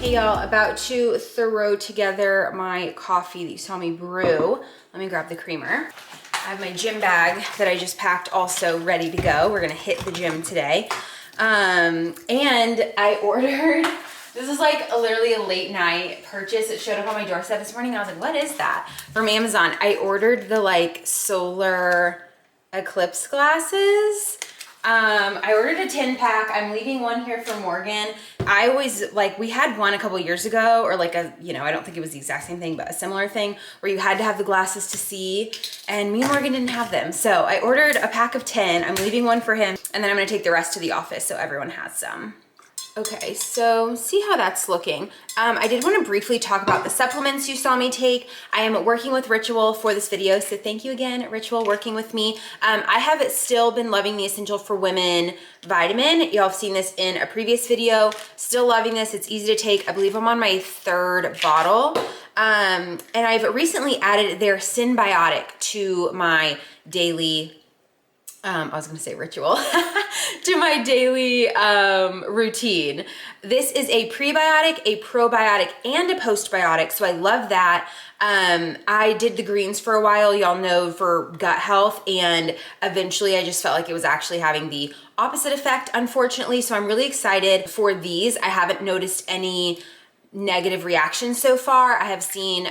Hey y'all, about to throw together my coffee that you saw me brew. Let me grab the creamer. I have my gym bag that I just packed also ready to go. We're gonna hit the gym today. And I ordered, this is like literally a late night purchase. It showed up on my doorstep this morning. I was like, what is that? From Amazon. I ordered the like solar eclipse glasses. I ordered a 10 pack. I'm leaving one here for Morgan. I always like, we had one a couple years ago, or like a, you know, I don't think it was the exact same thing, but a similar thing where you had to have the glasses to see, and me and Morgan didn't have them. So I ordered a pack of 10. I'm leaving one for him, and then I'm gonna take the rest to the office so everyone has some. Okay, so see how that's looking. I did want to briefly talk about the supplements you saw me take. I am working with Ritual for this video, so thank you again, Ritual, working with me. I have still been loving the Essential for Women vitamin. Y'all have seen this in a previous video. Still loving this. It's easy to take. I believe I'm on my 3rd bottle. And I've recently added their Synbiotic to my daily I was gonna say ritual, to my daily routine. This is a prebiotic, a probiotic, and a postbiotic, so I love that. I did the greens for a while, y'all know, for gut health, and eventually I just felt like it was actually having the opposite effect, unfortunately, so I'm really excited for these. I haven't noticed any negative reactions so far. I have seen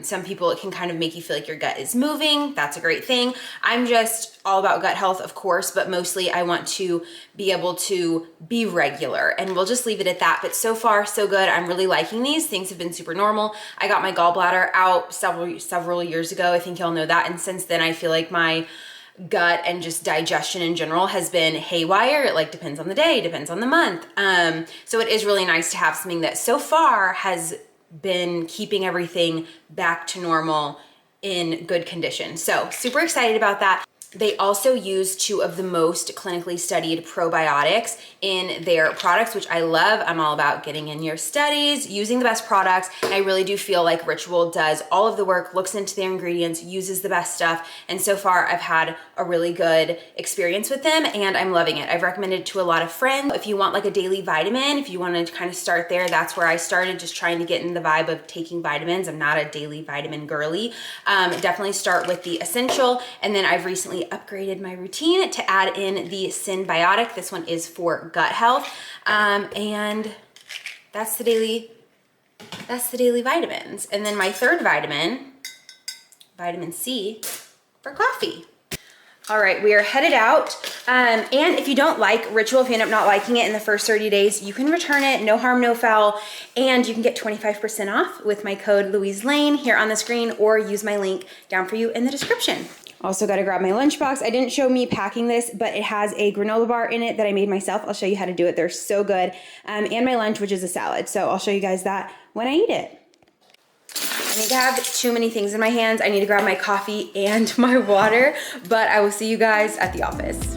some people, it can kind of make you feel like your gut is moving. That's a great thing. I'm just all about gut health, of course, but mostly I want to be able to be regular, and we'll just leave it at that. But so far, so good. I'm really liking these. Things have been super normal. I got my gallbladder out several years ago. I think y'all know that. And since then, I feel like my gut and just digestion in general has been haywire. It like depends on the day, depends on the month. So it is really nice to have something that so far has been keeping everything back to normal in good condition. So super excited about that. They also use 2 of the most clinically studied probiotics in their products, which I love. I'm all about getting in your studies, using the best products. And I really do feel like Ritual does all of the work, looks into their ingredients, uses the best stuff. And so far I've had a really good experience with them, and I'm loving it. I've recommended it to a lot of friends. If you want like a daily vitamin, if you want to kind of start there, that's where I started, just trying to get in the vibe of taking vitamins. I'm not a daily vitamin girly. Definitely start with the Essential. And then I've recently upgraded my routine to add in the Synbiotic. This one is for gut health. And that's the daily vitamins. And then my 3rd vitamin, vitamin C, for coffee. All right, we are headed out. And if you don't like Ritual, if you end up not liking it in the first 30 days, you can return it, no harm, no foul. And you can get 25% off with my code Louise Lane here on the screen, or use my link down for you in the description. Also got to grab my lunchbox. I didn't show me packing this, but it has a granola bar in it that I made myself. I'll show you how to do it. They're so good. And my lunch, which is a salad. So I'll show you guys that when I eat it. I need to have too many things in my hands. I need to grab my coffee and my water, but I will see you guys at the office.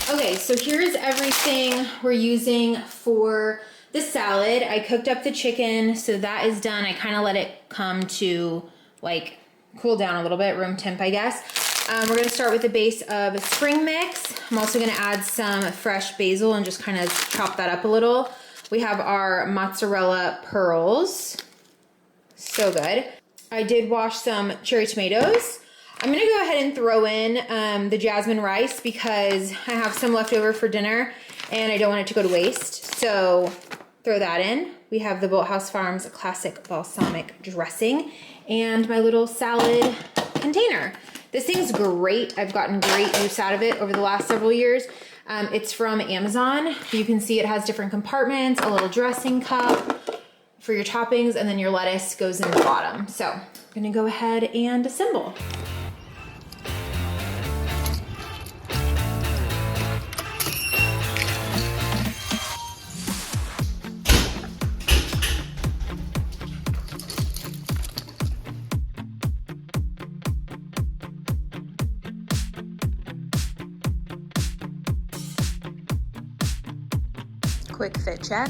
Okay, so here's everything we're using for the salad. I cooked up the chicken, so that is done. I kind of let it come to like cool down a little bit, room temp, I guess. We're gonna start with the base of spring mix. I'm also gonna add some fresh basil and just kind of chop that up a little. We have our mozzarella pearls. So good. I did wash some cherry tomatoes. I'm gonna go ahead and throw in the jasmine rice because I have some left over for dinner and I don't want it to go to waste. So throw that in. We have the Bolthouse Farms classic balsamic dressing and my little salad container. This thing's great. I've gotten great use out of it over the last several years. It's from Amazon. You can see it has different compartments, a little dressing cup for your toppings, and then your lettuce goes in the bottom. So I'm gonna go ahead and assemble. Quick fit check.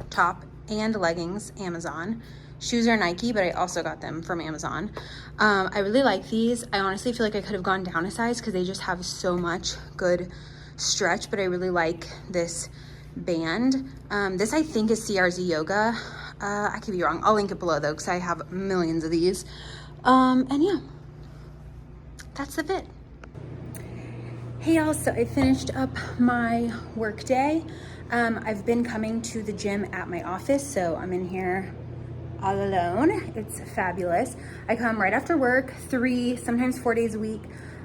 Top and leggings, Amazon. Shoes are Nike, but I also got them from Amazon. I really like these. I honestly feel like I could have gone down a size because they just have so much good stretch, but I really like this band. This I think is CRZ Yoga. I could be wrong. I'll link it below though because I have millions of these. And yeah, that's the fit. Hey y'all, so I finished up my work day. I've been coming to the gym at my office, so I'm in here all alone. It's fabulous. I come right after work, 3, sometimes 4 days a week,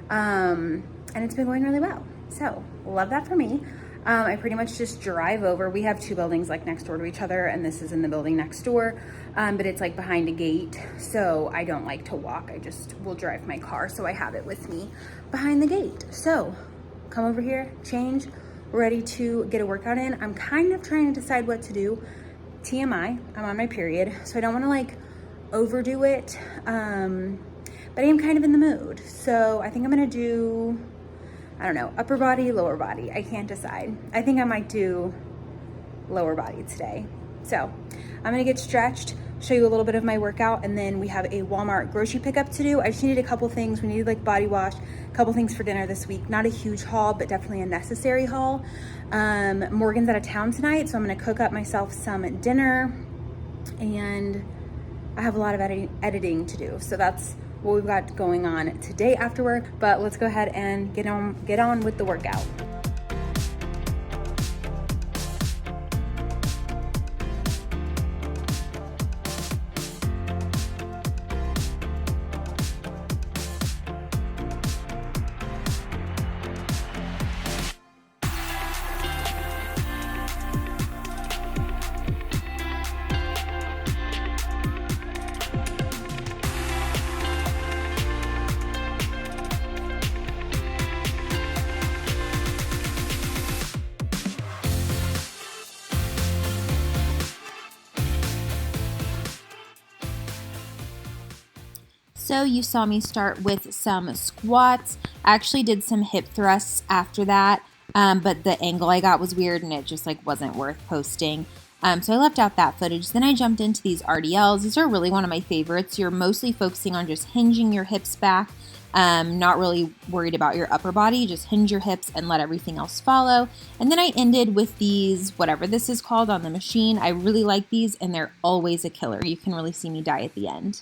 and it's been going really well. So love that for me. I pretty much just drive over. We have 2 buildings like next door to each other, and this is in the building next door, but it's like behind a gate, so I don't like to walk. I just will drive my car, so I have it with me behind the gate. So come over here, change, ready to get a workout in. I'm kind of trying to decide what to do. TMI, I'm on my period, so I don't want to like overdo it, but I am kind of in the mood. So I think I'm gonna do, I don't know, upper body, lower body. I can't decide. I think I might do lower body today. So I'm gonna get stretched, show you a little bit of my workout, and then we have a Walmart grocery pickup to do. I just needed a couple things. We needed like body wash, a couple things for dinner this week. Not a huge haul, but definitely a necessary haul. Morgan's out of town tonight, so I'm gonna cook up myself some dinner, and I have a lot of editing to do. So that's what we've got going on today after work, but let's go ahead and get on with the workout. So you saw me start with some squats. I actually did some hip thrusts after that, but the angle I got was weird and it just like wasn't worth posting. So I left out that footage. Then I jumped into these RDLs. These are really one of my favorites. You're mostly focusing on just hinging your hips back, not really worried about your upper body. Just hinge your hips and let everything else follow. And then I ended with these, whatever this is called on the machine. I really like these and they're always a killer. You can really see me die at the end.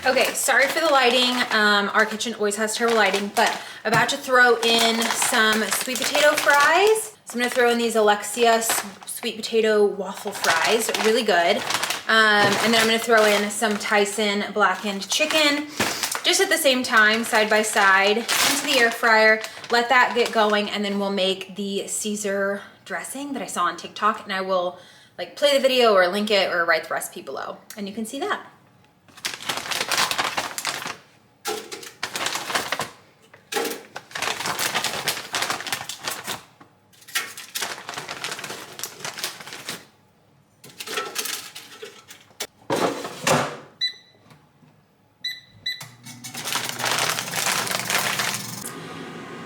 Okay, sorry for the lighting. Our kitchen always has terrible lighting, but I'm about to throw in some sweet potato fries. So I'm gonna throw in these Alexia sweet potato waffle fries, really good. And then I'm gonna throw in some Tyson blackened chicken, just at the same time, side by side, into the air fryer. Let that get going, and then we'll make the Caesar dressing that I saw on TikTok, and I will like play the video or link it or write the recipe below, and you can see that.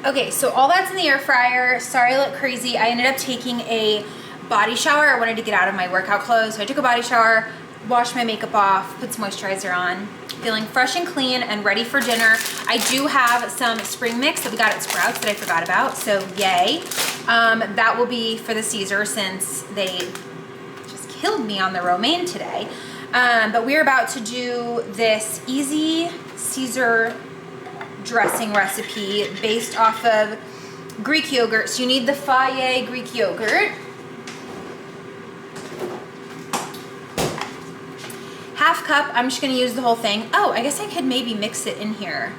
Okay, so all that's in the air fryer. Sorry I look crazy. I ended up taking a body shower. I wanted to get out of my workout clothes, so I took a body shower, washed my makeup off, put some moisturizer on. Feeling fresh and clean and ready for dinner. I do have some spring mix that we got at Sprouts that I forgot about, so yay. That will be for the Caesar since they just killed me on the romaine today. But we're about to do this easy Caesar dressing recipe based off of Greek yogurt. So you need the Fage Greek yogurt. Half cup, I'm just gonna use the whole thing. Oh, I guess I could maybe mix it in here.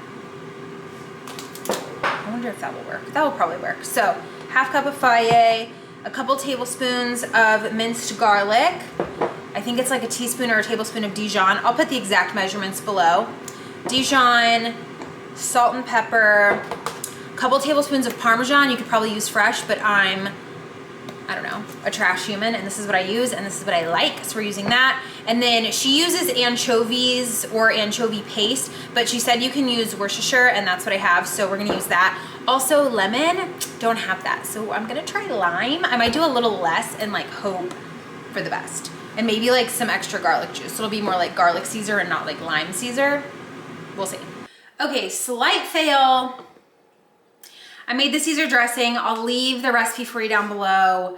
I wonder if that will work. That will probably work. So half cup of Fage, a couple tablespoons of minced garlic. I think it's like a teaspoon or a tablespoon of Dijon. I'll put the exact measurements below. Dijon, salt and pepper, a couple tablespoons of Parmesan. You could probably use fresh, but I'm I don't know, a trash human, and this is what I use, and this is what I like, so we're using that. And then she uses anchovies or anchovy paste, but she said you can use Worcestershire, and that's what I have, so we're gonna use that. Also, lemon, don't have that, so I'm gonna try lime. I might do a little less and like hope for the best. And maybe like some extra garlic juice. So it'll be more like garlic Caesar and not like lime Caesar. We'll see. Okay, slight fail. I made the Caesar dressing. I'll leave the recipe for you down below.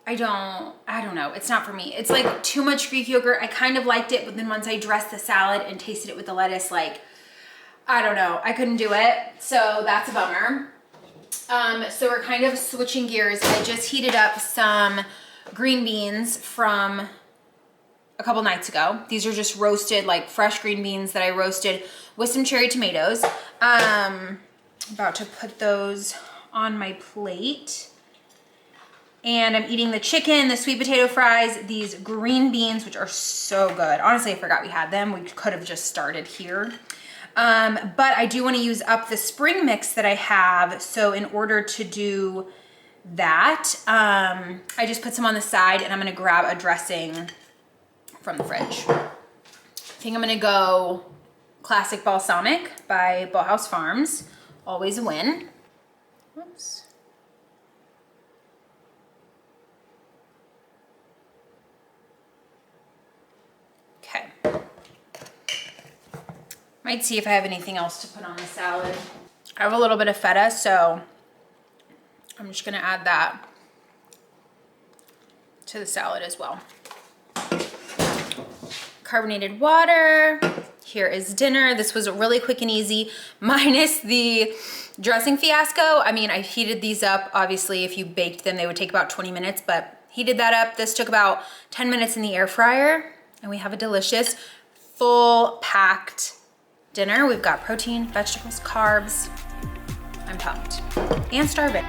I don't know. It's not for me. It's like too much Greek yogurt. I kind of liked it, but then once I dressed the salad and tasted it with the lettuce, like, I don't know. I couldn't do it. So that's a bummer. So we're kind of switching gears. I just heated up some green beans from a couple nights ago. These are just roasted, like fresh green beans that I roasted with some cherry tomatoes. About to put those on my plate. And I'm eating the chicken, the sweet potato fries, these green beans, which are so good. Honestly, I forgot we had them. We could have just started here. But I do want to use up the spring mix that I have. So in order to do that, I just put some on the side, and I'm gonna grab a dressing from the fridge. I think I'm gonna go Classic Balsamic by Bauhaus Farms. Always a win. Whoops. Okay. Might see if I have anything else to put on the salad. I have a little bit of feta, so I'm just gonna add that to the salad as well. Carbonated water. Here is dinner. This was really quick and easy, minus the dressing fiasco. I mean, I heated these up. Obviously, if you baked them, they would take about 20 minutes, but heated that up. This took about 10 minutes in the air fryer, and we have a delicious, full packed dinner. We've got protein, vegetables, carbs. I'm pumped and starving.